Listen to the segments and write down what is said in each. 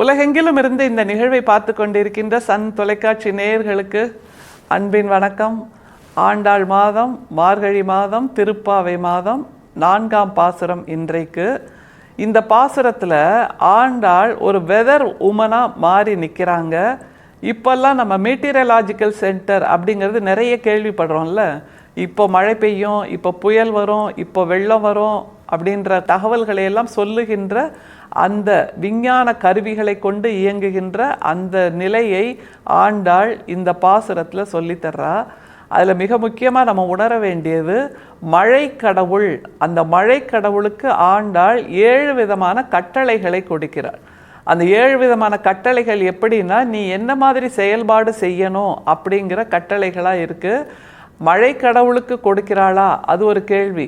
உலகெங்கிலும் இருந்து இந்த நிகழ்வை பார்த்து கொண்டிருக்கின்ற சன் தொலைக்காட்சி நேயர்களுக்கு அன்பின் வணக்கம். ஆண்டாள் மாதம், மார்கழி மாதம், திருப்பாவை மாதம், 4ஆம் பாசுரம் இன்றைக்கு. இந்த பாசுரத்தில் ஆண்டாள் ஒரு வெதர் உமனாக மாறி நிற்கிறாங்க. இப்போல்லாம் நம்ம மீட்டீரியலாஜிக்கல் சென்டர் அப்படிங்கிறது நிறைய கேள்விப்படுறோம்ல. இப்போ மழை பெய்யும், இப்போ புயல் வரும், இப்போ வெள்ளம் வரும் அப்படின்ற தகவல்களை எல்லாம் சொல்லுகின்ற அந்த விஞ்ஞான கருவிகளை கொண்டு இயங்குகின்ற அந்த நிலையை ஆண்டாள் இந்த பாசுரத்தில் சொல்லித்தர்றா. அதில் மிக முக்கியமாக நம்ம உணர வேண்டியது மழை கடவுள். அந்த மழை கடவுளுக்கு ஆண்டாள் 7 விதமான கட்டளைகளை கொடுக்கிறாள். அந்த 7 விதமான கட்டளைகள் எப்படின்னா, நீ என்ன மாதிரி செயல்பாடு செய்யணும் அப்படிங்கிற கட்டளைகளாக இருக்குது. மழை கடவுளுக்கு கொடுக்கிறாளா? அது ஒரு கேள்வி.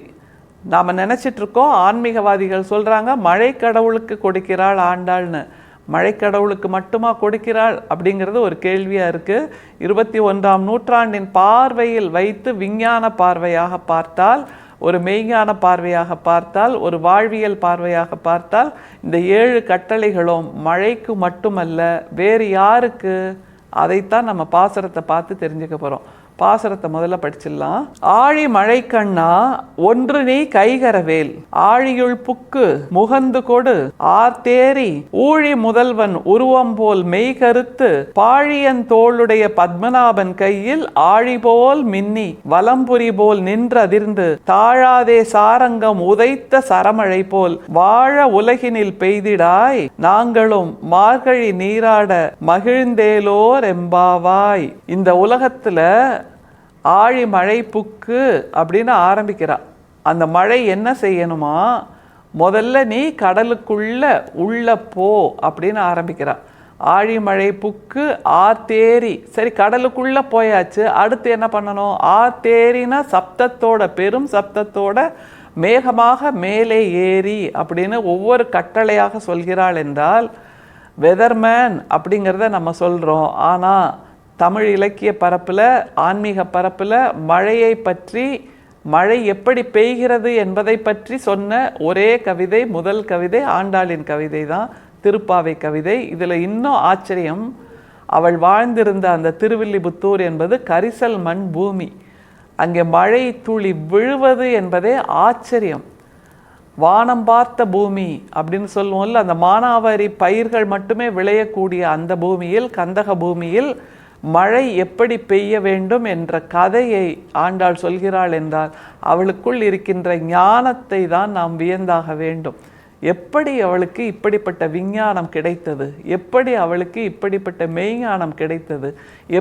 நாம் நினச்சிட்ருக்கோம், ஆன்மீகவாதிகள் சொல்கிறாங்க மழை கடவுளுக்கு கொடுக்கிறாள் ஆண்டாள்னு. மழை கடவுளுக்கு மட்டுமா கொடுக்கிறாள் அப்படிங்கிறது ஒரு கேள்வியாக இருக்குது. 21ஆம் நூற்றாண்டின் பார்வையில் வைத்து விஞ்ஞான பார்வையாக பார்த்தால், ஒரு மெய்ஞான பார்வையாக பார்த்தால், ஒரு வாழ்வியல் பார்வையாக பார்த்தால், இந்த 7 கட்டளைகளும் மழைக்கு மட்டுமல்ல, வேறு யாருக்கு? அதைத்தான் நம்ம பாசுரத்தை பார்த்து தெரிஞ்சுக்க போகிறோம். பாசுரத்தை முதல்ல படிச்சிடலாம். ஆழி மழை கண்ணா ஒன்று நீ கைகரவேல், ஆழியுள் புக்கு முகந்து கொடு ஆர்த்தேரி, ஊழி முதல்வன் உருவம் போல் மெய்கருத்து, பாழியன் தோளுடைய பத்மநாபன் கையில் ஆழி போல் மின்னி வலம்புரி போல் நின்றதிர்ந்து, தாழாதே சாரங்கம் உதைத்த சரமழை போல் வாழ உலகினில் பெய்திடாய், நாங்களும் மார்கழி நீராட மகிழ்ந்தேலோர் எம்பாவாய். இந்த உலகத்துல ஆழி மழை புக்கு அப்படின்னு ஆரம்பிக்கிறா. அந்த மழை என்ன செய்யணுமா? முதல்ல நீ கடலுக்குள்ள உள்ள போ அப்படின்னு ஆரம்பிக்கிறா. ஆழி மழை புக்கு ஆர்த்தேரி. சரி, கடலுக்குள்ள போயாச்சு, அடுத்து என்ன பண்ணணும்? ஆர்த்தேரினா சப்தத்தோட, பெரும் சப்தத்தோட மேகமாக மேலே ஏறி அப்படின்னு ஒவ்வொரு கட்டளையாக சொல்கிறாள். என்றால் வெதர்மேன் அப்படிங்கிறத நம்ம சொல்கிறோம். ஆனால் தமிழ் இலக்கிய பரப்பில், ஆன்மீக பரப்பில் மழையை பற்றி, மழை எப்படி பெய்கிறது என்பதை பற்றி சொன்ன ஒரே கவிதை, முதல் கவிதை ஆண்டாளின் கவிதை தான், திருப்பாவை கவிதை. இதில் இன்னும் ஆச்சரியம், அவள் வாழ்ந்திருந்த அந்த திருவில்லிபுத்தூர் என்பது கரிசல் மண் பூமி. அங்கே மழை துளி விழுவது என்பதே ஆச்சரியம். வானம் பார்த்த பூமி அப்படின்னு சொல்லுவோம்ல, அந்த மானாவாரி பயிர்கள் மட்டுமே விளையக்கூடிய அந்த பூமியில், கந்தக பூமியில் மழை எப்படி பெய்ய வேண்டும் என்ற கதையை ஆண்டாள் சொல்கிறாள். என்றால் அவளுக்குள் இருக்கின்ற ஞானத்தை தான் நாம் வியந்தாக வேண்டும். எப்படி அவளுக்கு இப்படிப்பட்ட விஞ்ஞானம் கிடைத்தது? எப்படி அவளுக்கு இப்படிப்பட்ட மெய்ஞானம் கிடைத்தது?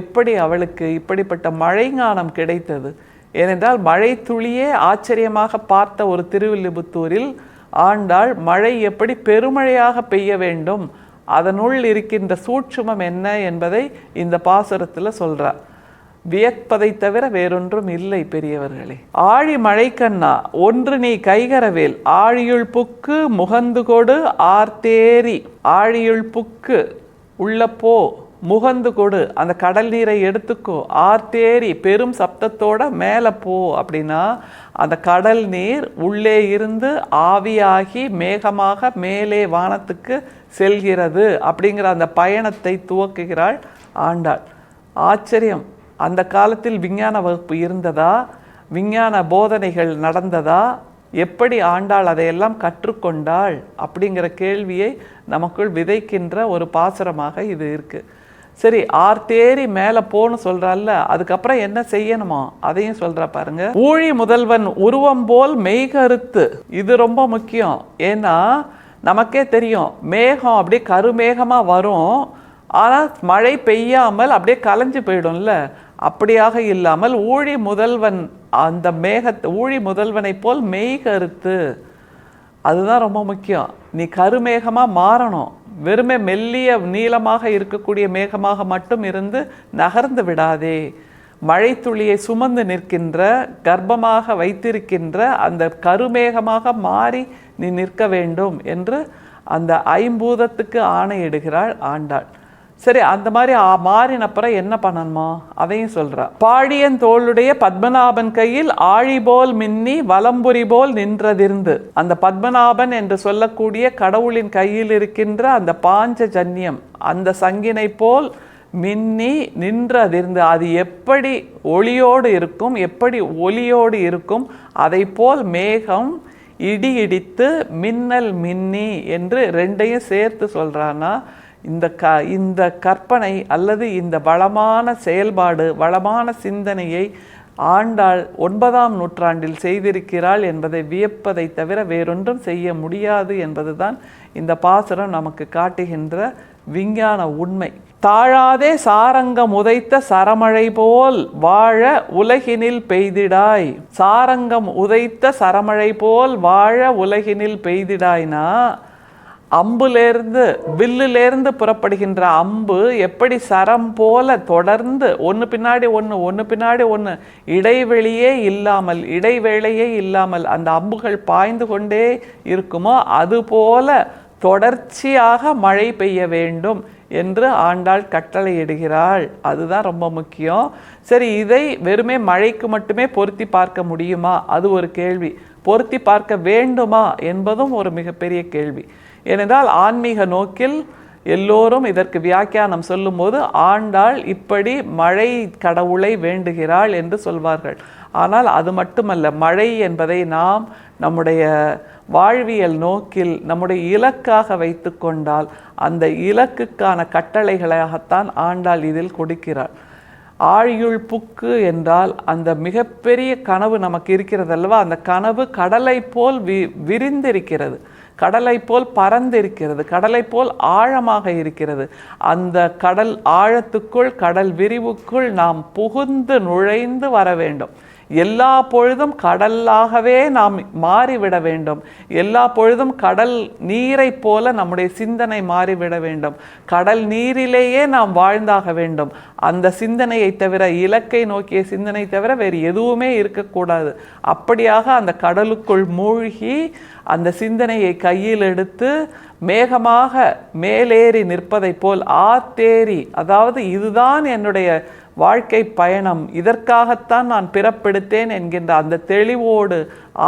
எப்படி அவளுக்கு இப்படிப்பட்ட மழைஞானம் கிடைத்தது? ஏனென்றால் மழை துளியே ஆச்சரியமாக பார்த்த ஒரு திருவில்லிபுத்தூரில் ஆண்டாள் மழை எப்படி பெருமழையாக பெய்ய வேண்டும், அதனுள் இருக்கின்ற சூட்சுமம் என்ன என்பதை இந்த பாசுரத்தில் சொல்றார். வியப்பதை தவிர வேறொன்றும் இல்லை பெரியவர்களே. ஆழி மழைக்கண்ணா ஒன்று நீ கைகரவேல், ஆழியுள் புக்கு முகந்து கொடு ஆர்த்தேரி. ஆழியுள் புக்கு உள்ள போ, முகந்து கொடு அந்த கடல் நீரை எடுத்துக்கோ, ஆர்த்தேரி பெரும் சப்தத்தோட மேலே போ அப்படின்னா அந்த கடல் நீர் உள்ளே இருந்து ஆவியாகி மேகமாக மேலே வானத்துக்கு செல்கிறது அப்படிங்கிற அந்த பயணத்தை துவக்குகிறாள் ஆண்டாள். ஆச்சரியம். அந்த காலத்தில் விஞ்ஞான வகுப்பு இருந்ததா? விஞ்ஞான போதனைகள் நடந்ததா? எப்படி ஆண்டாள் அதையெல்லாம் கற்றுக்கொண்டாள் அப்படிங்கிற கேள்வியை நமக்குள் விதைக்கின்ற ஒரு பாசுரமாக இது இருக்குது. சரி, ஆர்த்தேரி மேலே போன்னு சொல்கிறாள்ல, அதுக்கப்புறம் என்ன செய்யணுமோ அதையும் சொல்கிறா பாருங்க. ஊழி முதல்வன் உருவம் போல் மெய்கருத்து. இது ரொம்ப முக்கியம். ஏன்னா நமக்கே தெரியும், மேகம் அப்படியே கருமேகமாக வரும், ஆனால் மழை பெய்யாமல் அப்படியே கலைஞ்சு போயிடும்ல. அப்படியாக இல்லாமல் ஊழி முதல்வன், அந்த ஊழி முதல்வனை போல் மெய்கருத்து. அதுதான் ரொம்ப முக்கியம். நீ கருமேகமாக மாறணும். வெறுமே மெல்லிய நீளமாக இருக்கக்கூடிய மேகமாக மட்டும் இருந்து நகர்ந்து விடாதே. மழை துளியை சுமந்து நிற்கின்ற, கர்ப்பமாக வைத்திருக்கின்ற அந்த கருமேகமாக மாறி நீ நிற்க வேண்டும் என்று அந்த ஐம்பூதத்துக்கு ஆணையிடுகிறாள் ஆண்டாள். சரி, அந்த மாதிரி மாறினப்புறம் என்ன பண்ணணுமா அதையும் சொல்றா. பாழியன் தோளுடைய பத்மநாபன் கையில் ஆழி போல் மின்னி வலம்புரி போல் நின்றதிருந்து. அந்த பத்மநாபன் என்று சொல்லக்கூடிய கடவுளின் கையில் இருக்கின்ற அந்த பாஞ்சஜன்யம், அந்த சங்கினை போல் மின்னி நின்றதிருந்து. அது எப்படி ஒளியோடு இருக்கும், எப்படி ஒளியோடு இருக்கும், அதை போல் மேகம் இடி இடித்து மின்னல் மின்னி என்று ரெண்டையும் சேர்த்து சொல்றான்னா, இந்த கற்பனை அல்லது இந்த வளமான செயல்பாடு, வளமான சிந்தனையை ஆண்டாள் 9ஆம் நூற்றாண்டில் செய்திருக்கிறாள் என்பதை வியப்பதை தவிர வேறொன்றும் செய்ய முடியாது என்பதுதான் இந்த பாசுரம் நமக்கு காட்டுகின்ற விஞ்ஞான உண்மை. தாழாதே சாரங்கம் உதைத்த சரமழை போல் வாழ உலகினில் பெய்திடாய். சாரங்கம் உதைத்த சரமழை போல் வாழ உலகினில் பெய்திடாய்னா, அம்புலேருந்து வில்லுலேருந்து புறப்படுகின்ற அம்பு எப்படி சரம் போல தொடர்ந்து ஒன்று பின்னாடி ஒன்று இடைவெளியே இல்லாமல் அந்த அம்புகள் பாய்ந்து கொண்டே இருக்குமோ, அதுபோல தொடர்ச்சியாக மழை பெய்ய வேண்டும் என்று ஆண்டாள் கட்டளையிடுகிறாள். அதுதான் ரொம்ப முக்கியம். சரி, இதை வெறுமே மழைக்கு மட்டுமே பொருத்தி பார்க்க முடியுமா? அது ஒரு கேள்வி. பொருத்தி பார்க்க வேண்டுமா என்பதும் ஒரு மிகப்பெரிய கேள்வி. ஏனென்றால் ஆன்மீக நோக்கில் எல்லோரும் இதற்கு வியாக்கியானம் சொல்லும்போது ஆண்டாள் இப்படி மழை கடவுளை வேண்டுகிறாள் என்று சொல்வார்கள். ஆனால் அது மட்டுமல்ல, மழை என்பதை நாம் நம்முடைய வாழ்வியல் நோக்கில் நம்முடைய இலக்காக வைத்து கொண்டால் அந்த இலக்குக்கான கட்டளைகளாகத்தான் ஆண்டாள் இதில் கொடுக்கிறாள். ஆழியுள் புக்கு என்றால் அந்த மிகப்பெரிய கனவு நமக்கு இருக்கிறது அல்லவா? அந்த கனவு கடலை போல் விரிந்திருக்கிறது, கடலை போல் பறந்திருக்கிறது, கடலை போல் ஆழமாக இருக்கிறது. அந்த கடல் ஆழத்துக்குள், கடல் விரிவுக்குள் நாம் புகுந்து நுழைந்து வர வேண்டும். எல்லா பொழுதும் கடலாகவே நாம் மாறிவிட வேண்டும். எல்லா பொழுதும் கடல் நீரை போல நம்முடைய சிந்தனை மாறிவிட வேண்டும். கடல் நீரிலேயே நாம் வாழ்ந்தாக வேண்டும். அந்த சிந்தனையை தவிர, இலக்கை நோக்கிய சிந்தனை தவிர வேறு எதுவுமே இருக்கக்கூடாது. அப்படியாக அந்த கடலுக்குள் மூழ்கி அந்த சிந்தனையை கையில் எடுத்து மேகமாக மேலேறி நிற்பதை போல் ஆத்தேரி, அதாவது இதுதான் என்னுடைய வாழ்க்கை பயணம், இதற்காகத்தான் நான் பிறப்பெடுத்தேன் என்கின்ற அந்த தெளிவோடு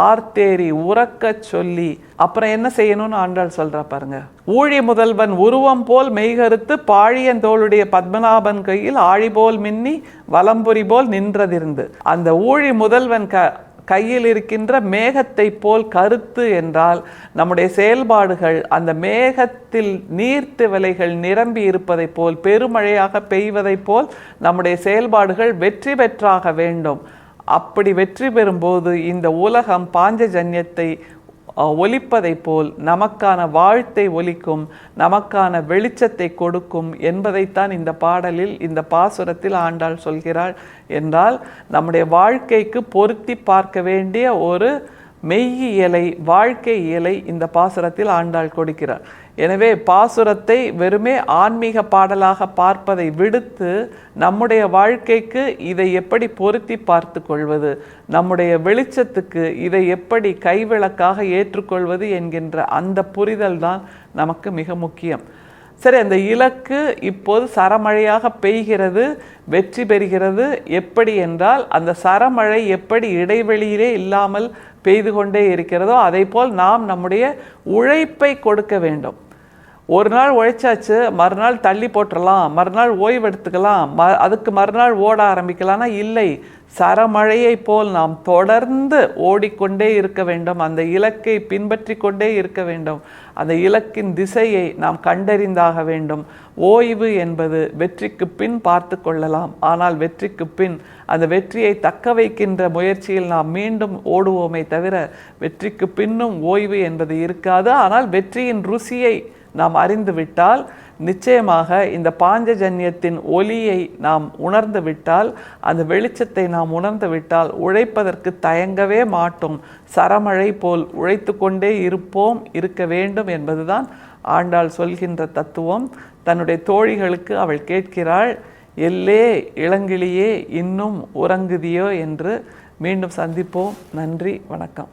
ஆர்த்தேரி உறக்க சொல்லி அப்புறம் என்ன செய்யணும்னு ஆண்டாள் சொல்றா பாருங்க. ஊழி முதல்வன் உருவம் போல் மெய்கருத்து பாழியன் தோளுடைய பத்மநாபன் கையில் ஆழி போல் மின்னி வலம்புரி போல் நின்றதிருந்து. அந்த ஊழி முதல்வன் கையில் இருக்கின்ற மேகத்தை போல் கருத்து என்றால் நம்முடைய செயல்பாடுகள் அந்த மேகத்தில் நீர்த்திவலைகள் நிரம்பி இருப்பதை போல், பெருமழையாக பெய்வதை போல் நம்முடைய செயல்பாடுகள் வெற்றி பெற்றாக வேண்டும். அப்படி வெற்றி பெறும்போது இந்த உலகம் பாஞ்சஜன்யத்தை ஒலிப்பதை போல் நமக்கான வாழ்த்தை ஒலிக்கும், நமக்கான வெளிச்சத்தை கொடுக்கும் என்பதைத்தான் இந்த பாடலில், இந்த பாசுரத்தில் ஆண்டாள் சொல்கிறாள். என்றால் நம்முடைய வாழ்க்கைக்கு பொருத்தி பார்க்க வேண்டிய ஒரு மெய்யியலை, வாழ்க்கை இயலை இந்த பாசுரத்தில் ஆண்டாள் கொடுக்கிறார். எனவே பாசுரத்தை வெறுமே ஆன்மீக பாடலாக பார்ப்பதை விடுத்து நம்முடைய வாழ்க்கைக்கு இதை எப்படி பொருத்தி பார்த்து கொள்வது, நம்முடைய வெளிச்சத்துக்கு இதை எப்படி கைவிளக்காக ஏற்றுக்கொள்வது என்கின்ற அந்த புரிதல் தான் நமக்கு மிக முக்கியம். சரி, அந்த இலக்கு இப்போது சரமழையாக பெய்கிறது, வெற்றி பெறுகிறது. எப்படி என்றால் அந்த சரமழை எப்படி இடைவெளியிலே இல்லாமல் பெய்து கொண்டே இருக்கிறதோ அதை போல் நாம் நம்முடைய உழைப்பை கொடுக்க வேண்டும். ஒரு நாள் உழைச்சாச்சு, மறுநாள் தள்ளி போட்டுடலாம், மறுநாள் ஓய்வு எடுத்துக்கலாம், அதுக்கு மறுநாள் ஓட ஆரம்பிக்கலாம்னா இல்லை. சரமழையை போல் நாம் தொடர்ந்து ஓடிக்கொண்டே இருக்க வேண்டும். அந்த இலக்கை பின்பற்றி கொண்டே இருக்க வேண்டும். அந்த இலக்கின் திசையை நாம் கண்டறிந்தாக வேண்டும். ஓய்வு என்பது வெற்றிக்கு பின் பார்த்து கொள்ளலாம். ஆனால் வெற்றிக்கு பின் அந்த வெற்றியை தக்க வைக்கின்ற முயற்சியில் நாம் மீண்டும் ஓடுவோமே தவிர வெற்றிக்கு பின்னும் ஓய்வு என்பது இருக்காது. ஆனால் வெற்றியின் ருசியை நாம் அறிந்து விட்டால், நிச்சயமாக இந்த பாஞ்சஜன்யத்தின் ஒளியை நாம் உணர்ந்து விட்டால், அந்த வெளிச்சத்தை நாம் உணர்ந்து விட்டால் உழைப்பதற்கு தயங்கவே மாட்டோம். சரமழை போல் உழைத்து கொண்டே இருக்க வேண்டும் என்பதுதான் ஆண்டாள் சொல்கின்ற தத்துவம். தன்னுடைய தோழிகளுக்கு அவள் கேட்கிறாள், எல்லே இளங்கிளியே இன்னும் உறங்குதியோ என்று. மீண்டும் சந்திப்போம். நன்றி, வணக்கம்.